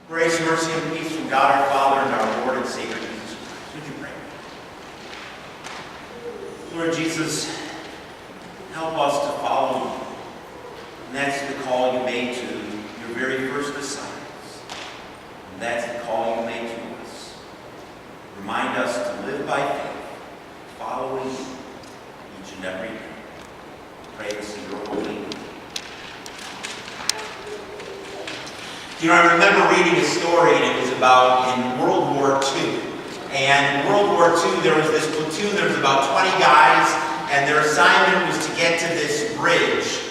Grace, mercy, and peace from God our Father and our Lord and Savior Jesus Christ. Would you pray? Lord Jesus, help us to follow you. And that's the call you made to your very first disciples. And that's the call you made to us. Remind us to live by faith, following you each and every day. Pray this in your holy name. You know, I remember reading a story, and it was about in World War II. And in World War II, there was this platoon, there was about 20 guys, and their assignment was to get to this bridge.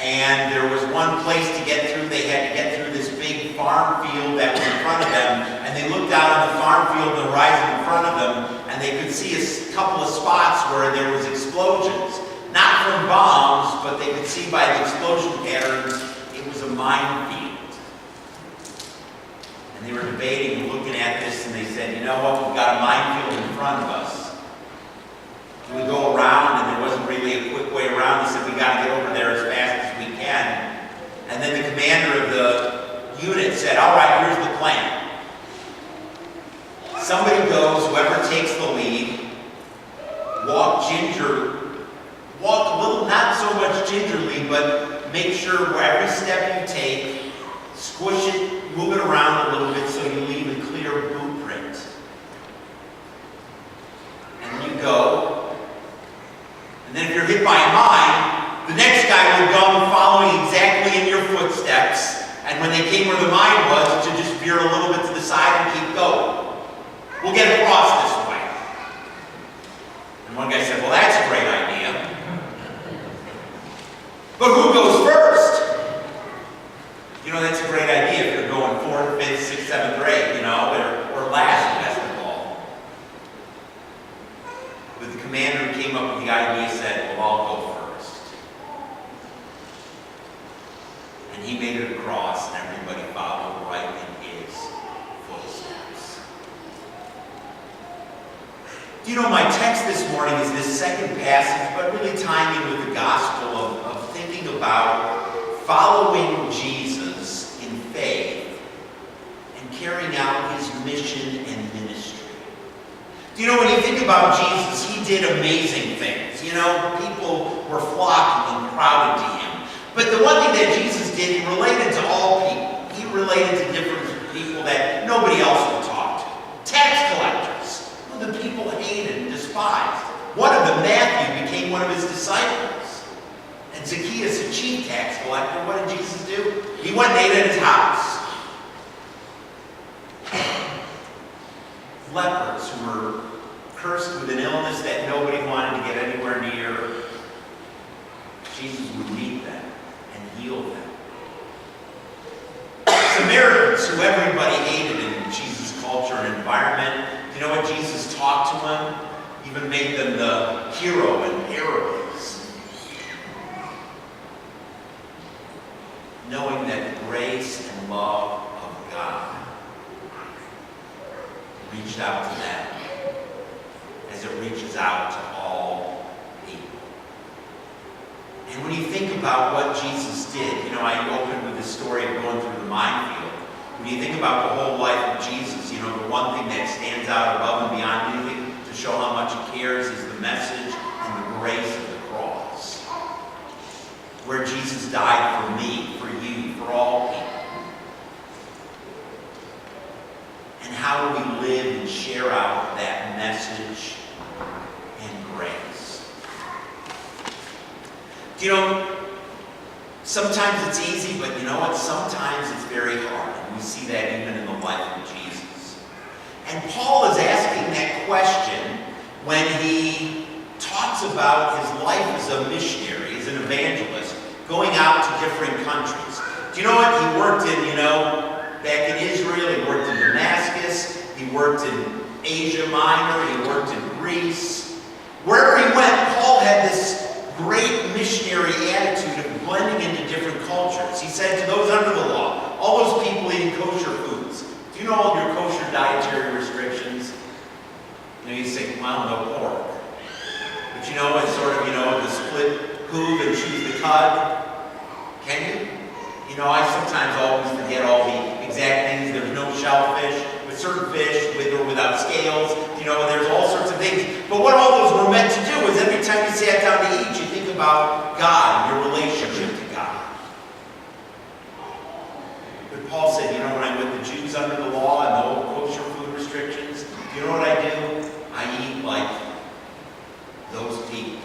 And there was one place to get through. They had to get through this big farm field that was in front of them. And they looked out on the farm field, the horizon in front of them, and they could see a couple of spots where there was explosions. Not from bombs, but they could see by the explosion patterns, it was a minefield. And they were debating and looking at this, and they said, you know what, we've got a minefield in front of us. Do we go around? And there wasn't really a quick way around. They said, we got to get over there as fast as we can. And then the commander of the unit said, all right, here's the plan. Somebody goes, whoever takes the lead, walk a little, not so much gingerly, but make sure where every step you take, squish it, move it around a little bit so you leave a clear boot print. And you go. And then if you're hit by a mine, the next guy will come following exactly in your footsteps. And when they came where the mine was, to just veer a little bit to the side and keep going. We'll get across this way. And one guy said, well, that's a great idea. But who goes first? You know, that's a great idea if you're going 4th, 5th, 6th, 7th grade, you know, or last in basketball. But the commander who came up with the idea said, well, I'll go first. And he made it across, and everybody followed right in his footsteps. You know, my text this morning is this second passage, but really tying in with the gospel of thinking about following Jesus in faith and carrying out his mission and ministry. Do you know, when you think about Jesus, he did amazing things. You know, people were flocking and crowding to him. But the one thing that Jesus did, he related to all people. He related to different people that nobody else would talk to. Tax collectors, who the people hated and despised. One of them, Matthew, became one of his disciples. And Zacchaeus, a chief tax collector, what did Jesus do? He went and ate at his house. Lepers who were cursed with an illness that nobody wanted to get anywhere near. Jesus would meet them and heal them. Samaritans, who everybody hated in Jesus' culture and environment, you know what? Jesus talked to them, even made them the hero in parables. Knowing that the grace and love of God reached out to them as it reaches out to all people. And when you think about what Jesus did, you know, I opened with the story of going through the minefield. When you think about the whole life of Jesus, you know, the one thing that stands out above and beyond anything to show how much he cares is the message and the grace of the cross. Where Jesus died for me, for you, for all people. And how do we live and share out that message and grace? Do you know, sometimes it's easy, but you know what? Sometimes it's very hard. And we see that even in the life of Jesus. And Paul is asking that question when he talks about his life as a missionary, as an evangelist, going out to different countries. Do you know what? He worked in, you know, back in Israel, he worked in Damascus, he worked in Asia Minor, he worked in Greece. Wherever he went, Paul had this great missionary attitude of blending into different cultures. He said to those under the law, all those people eating kosher foods, do you know all your kosher dietary restrictions? You know, you say, well, no pork. But you know, it's sort of, you know, the split hoof and choose the cud. Can you? You know, I sometimes always forget all the, exact things. There's no shellfish, with certain fish, with or without scales. There's all sorts of things. But what all those were meant to do is every time you sat down to eat, you think about God and your relationship to God. But Paul said, when I'm with the Jews under the law and no kosher food restrictions, do you know what I do? I eat like those people.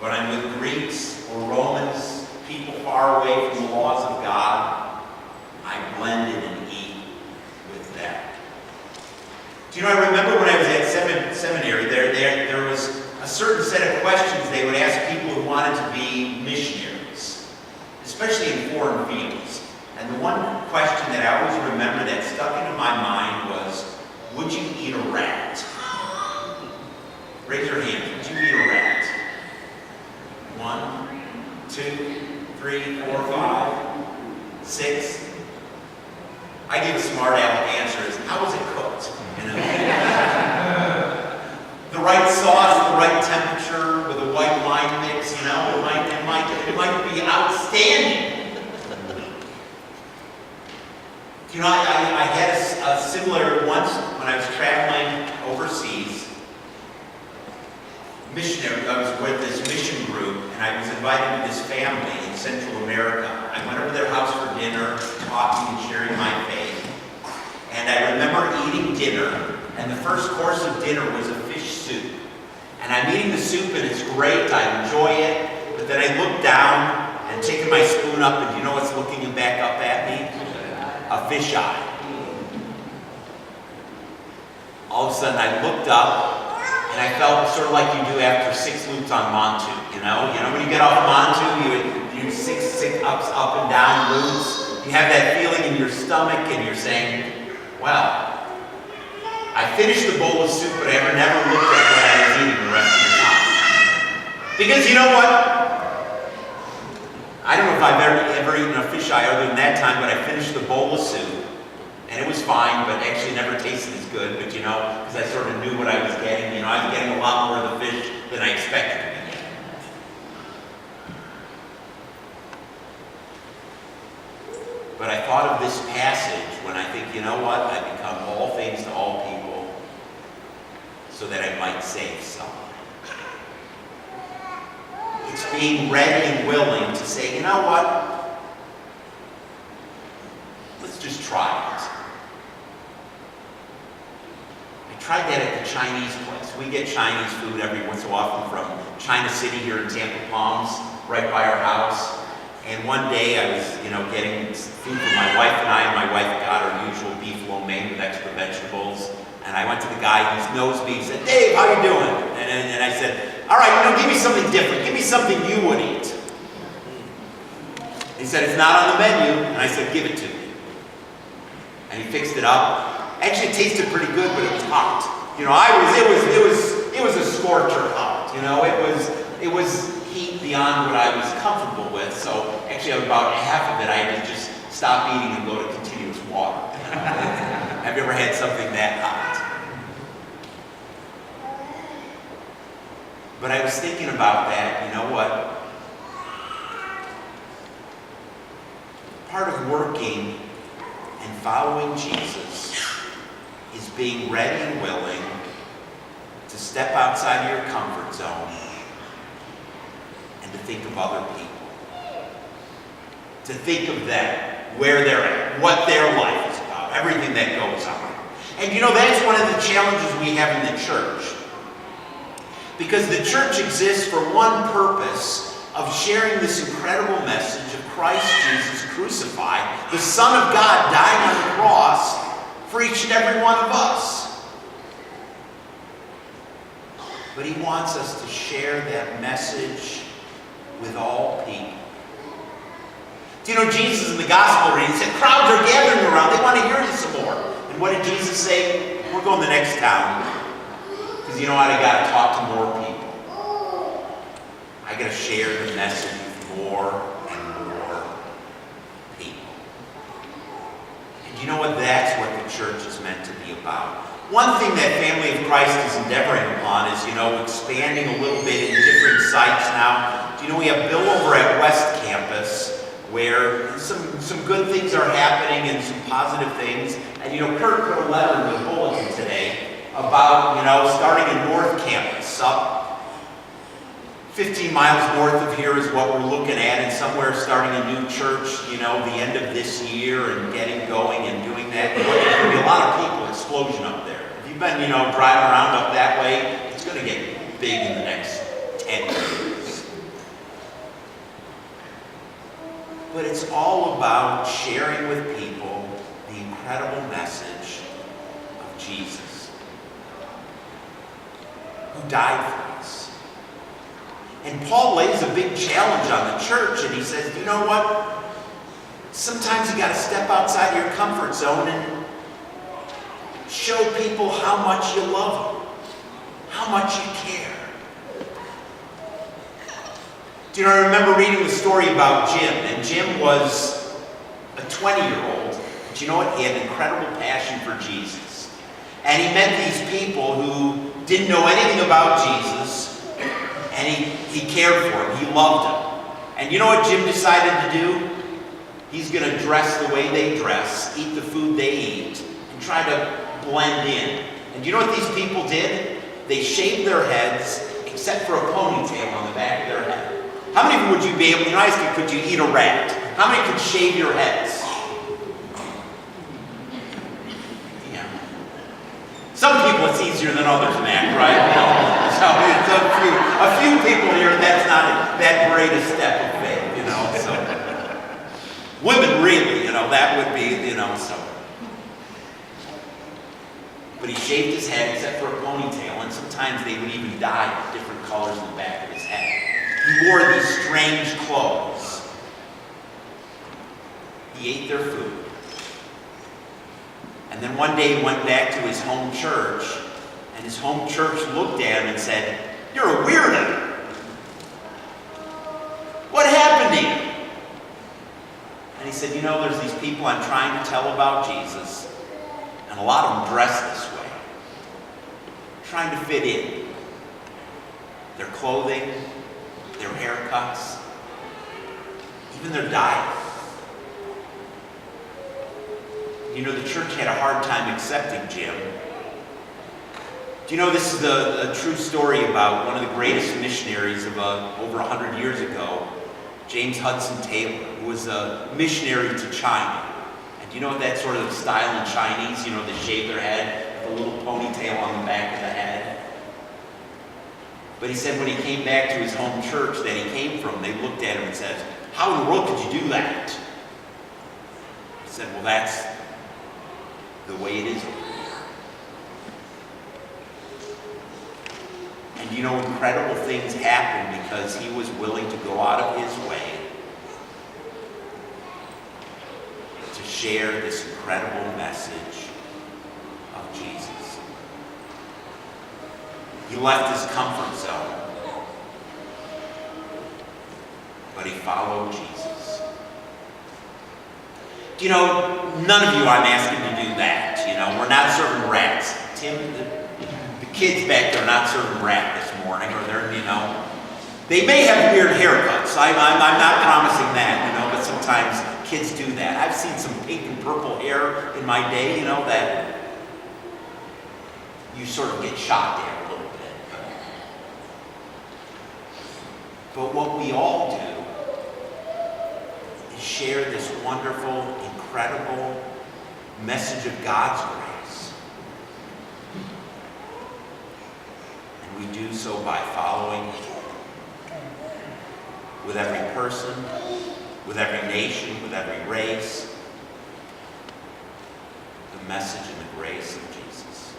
When I'm with Greeks or Romans, people far away from the laws of God, I blend in and eat with them. Do I remember when I was at seminary, there was a certain set of questions they would ask people who wanted to be missionaries, especially in foreign fields. And the one question that I always remember that stuck into my mind was, would you eat a rat? Raise your hand. Would you eat a rat? 1, 2, 3, 4, 5, 6. I give a smart aleck answer is, how was it cooked? The right sauce, the right temperature, with a white wine mix, it might be outstanding. I had a similar once when I was traveling overseas. Missionary, I was with this mission group, and I was invited to this family in Central America. I went over to their house for dinner, talking and sharing my faith. And I remember eating dinner, and the first course of dinner was a fish soup. And I'm eating the soup, and it's great, I enjoy it, but then I look down and taking my spoon up, and do you know what's looking back up at me? A fish eye. All of a sudden I looked up, and I felt sort of like you do after 6 loops on Montu, when you get off Montu, you do six ups, up and down loops. You have that feeling in your stomach, and you're saying, well, I finished the bowl of soup, but I never looked at what I was eating the rest of the time. Because you know what? I don't know if I've ever eaten a fish eye other than that time, but I finished the bowl of soup, and it was fine, but actually never tasted as good, but because I sort of knew what I was getting, I was getting a lot more of the fish than I expected to be getting. But I thought of this passage when I think, I become all things to all people so that I might save some. It's being ready and willing to say, let's just try it. I tried that at the Chinese place. We get Chinese food every once in a while from China City here in Tampa Palms, right by our house. And one day I was, getting food for my wife and I, and my wife got her usual beef lo mein with extra vegetables. And I went to the guy who knows me and said, Dave, how you doing? And I said, all right, give me something different. Give me something you would eat. He said, it's not on the menu. And I said, give it to me. And he fixed it up. Actually, it tasted pretty good, but it was hot. It was a scorcher hot. It was heat beyond what I was comfortable with. So actually, about half of it, I had to just stop eating and go to continuous water. Have you ever had something that hot? But I was thinking about that, part of working and following Jesus is being ready and willing to step outside of your comfort zone and to think of other people. To think of them, where they're at, what their life is about, everything that goes on. And that's one of the challenges we have in the church. Because the church exists for one purpose of sharing this incredible message of Christ Jesus crucified, the Son of God dying on the cross for each and every one of us. But he wants us to share that message with all people. Jesus in the gospel reading said, crowds are gathering around, they want to hear you some more. And what did Jesus say? We're going to the next town. Because I got to talk to more people. I got to share the message with more and more people. And you know what? That's what the church is meant to be about. One thing that Family of Christ is endeavoring upon is, expanding a little bit in different sites now. We have Bill over at West Campus, where some good things are happening and some positive things. And Kurt put a letter in the bulletin today about, starting in North Campus, up 15 miles north of here is what we're looking at, and somewhere starting a new church, the end of this year and getting going and doing that. There's going to be a lot of people explosion up there. If you've been, driving around up that way, it's going to get big in the next 10 years. But it's all about sharing with people the incredible message of Jesus, who died for us. And Paul lays a big challenge on the church, and he says, you know what? Sometimes you got to step outside your comfort zone and show people how much you love them, how much you care. I remember reading the story about Jim, and Jim was a 20-year-old, but you know what? He had an incredible passion for Jesus. And he met these people who didn't know anything about Jesus, and he cared for him. He loved him. And you know what Jim decided to do? He's going to dress the way they dress, eat the food they eat, and try to blend in. And you know what these people did? They shaved their heads, except for a ponytail on the back of their head. How many of you would you be able to, I ask you, could you eat a rat? How many could shave your heads? Yeah. Some people it's easier than others, Mac, right? So it's a few people here, that's not that great a step of faith, so. Women really, that would be, so. But he shaved his head except for a ponytail, and sometimes they would even dye different colors in the back of his head. He wore these strange clothes. He ate their food. And then one day he went back to his home church, and his home church looked at him and said, "You're a weirdo. What happened to you?" And he said, there's these people I'm trying to tell about Jesus, and a lot of them dress this way, trying to fit in. Their clothing, their haircuts, even their diet. The church had a hard time accepting Jim. Do you know this is a true story about one of the greatest missionaries of over 100 years ago, James Hudson Taylor, who was a missionary to China. And do you know what that sort of style in Chinese, they shave their head with a little ponytail on the back of the head? But he said when he came back to his home church that he came from, they looked at him and said, "How in the world could you do that?" He said, "Well, that's the way it is over here." And incredible things happened because he was willing to go out of his way to share this incredible message of Jesus. He left his comfort zone, but he followed Jesus. None of you I'm asking to do that. We're not serving rats. Tim, the kids back there are not serving rat this morning, or they're, they may have weird haircuts. I'm not promising that, but sometimes kids do that. I've seen some pink and purple hair in my day, that you sort of get shocked at a little bit. But what we all do is share this wonderful, incredible message of God's grace. And we do so by following with every person, with every nation, with every race, the message and the grace of Jesus.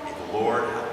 May the Lord help